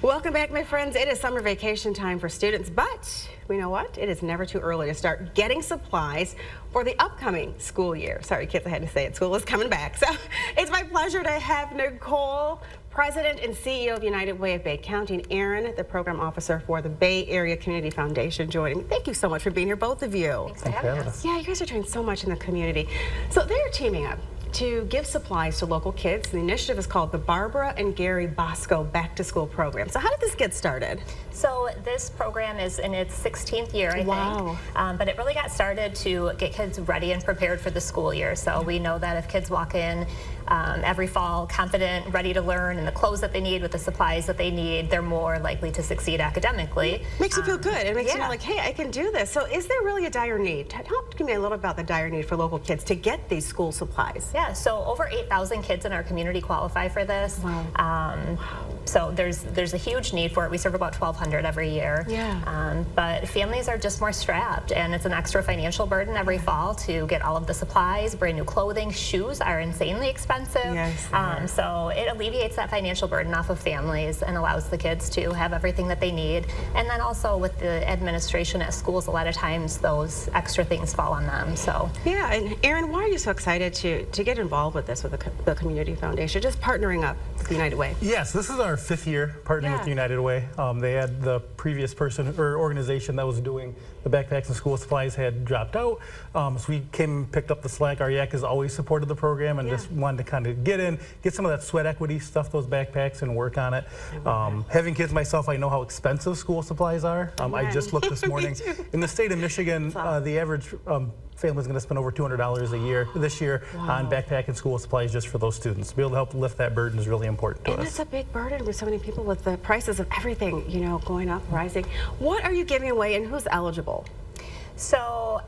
Welcome back, my friends. It is summer vacation time for students, but you know what? It is never too early to start getting supplies for the upcoming school year. Sorry, kids, I had to say it. School is coming back. So it's my pleasure to have Nicole, President and CEO of United Way of Bay County, and Aaron, the Program Officer for the Bay Area Community Foundation, joining me. Thank you so much for being here, both of you. Thanks for having us. Yeah, you guys are doing so much in the community. So they're teaming up to give supplies to local kids. The initiative is called the Barbara and Gary Bosco Back to School Program. So how did this get started? So this program is in its 16th year, I think. But it really got started to get kids ready and prepared for the school year. So we know that if kids walk in every fall confident, ready to learn, and the clothes that they need with the supplies that they need, they're more likely to succeed academically. Makes you feel good. It makes you know, like, hey, I can do this. So is there really a dire need? Talk to me a little about the dire need for local kids to get these school supplies. Yeah, so over 8,000 kids in our community qualify for this. Wow. So there's a huge need for it. We serve about 1,200 every year. Yeah. But families are just more strapped, and it's an extra financial burden every fall to get all of the supplies. Brand new clothing, shoes are insanely expensive. Yes, so it alleviates that financial burden off of families and allows the kids to have everything that they need. And then also with the administration at schools, a lot of times those extra things fall on them. So yeah, and Aaron, why are you so excited to get involved with this with the Community Foundation, just partnering up with the United Way? Yes, this is our 5th year partnering with the United Way. They had the previous person or organization that was doing the backpacks and school supplies had dropped out. So we came and picked up the slack. Our YAC has always supported the program and just wanted to kind of get some of that sweat equity, stuff those backpacks and work on it. Having kids myself, I know how expensive school supplies are. I just looked this morning. In the state of Michigan, the average family is going to spend over $200 a year this year on backpack and school supplies just for those students. To be able to help lift that burden is really important to us. And it's a big burden with so many people with the prices of everything, you know, going up, rising. What are you giving away and who's eligible? So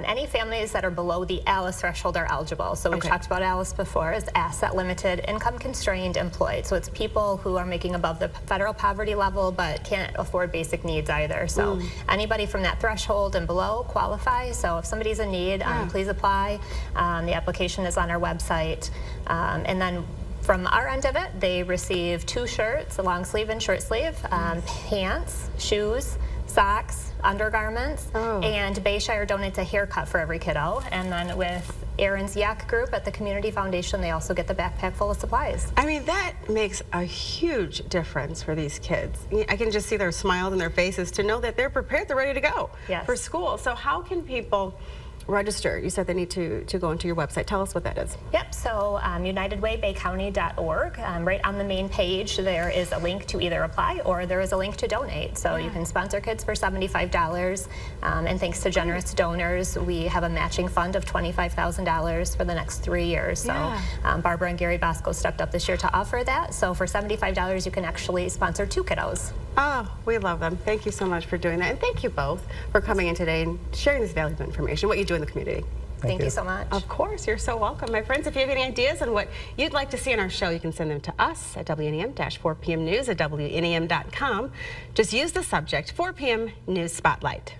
any families that are below the ALICE threshold are eligible. So we've talked about ALICE before, is asset limited, income constrained, employed. So it's people who are making above the federal poverty level but can't afford basic needs either. So anybody from that threshold and below qualify. So if somebody's in need, please apply. The application is on our website. And then from our end of it, they receive 2 shirts, a long sleeve and short sleeve, pants, shoes, socks, undergarments, and Bayshire donates a haircut for every kiddo. And then with Aaron's YAC group at the Community Foundation, they also get the backpack full of supplies. I mean, that makes a huge difference for these kids. I can just see their smiles on their faces to know that they're prepared, they're ready to go for school. So how can people register? You said they need to go into your website. Tell us what that is. Yep, so unitedwaybaycounty.org. Right on the main page there is a link to either apply or there is a link to donate. So you can sponsor kids for $75, and thanks to generous donors, we have a matching fund of $25,000 for the next 3 years. So Barbara and Gary Bosco stepped up this year to offer that. So for $75 you can actually sponsor 2 kiddos. Oh, we love them. Thank you so much for doing that. And thank you both for coming in today and sharing this valuable information, what you do in the community. Thank you so much. Of course, you're so welcome. My friends, if you have any ideas on what you'd like to see on our show, you can send them to us at WNEM-4pmnews@WNEM.com. Just use the subject 4 p.m. News Spotlight.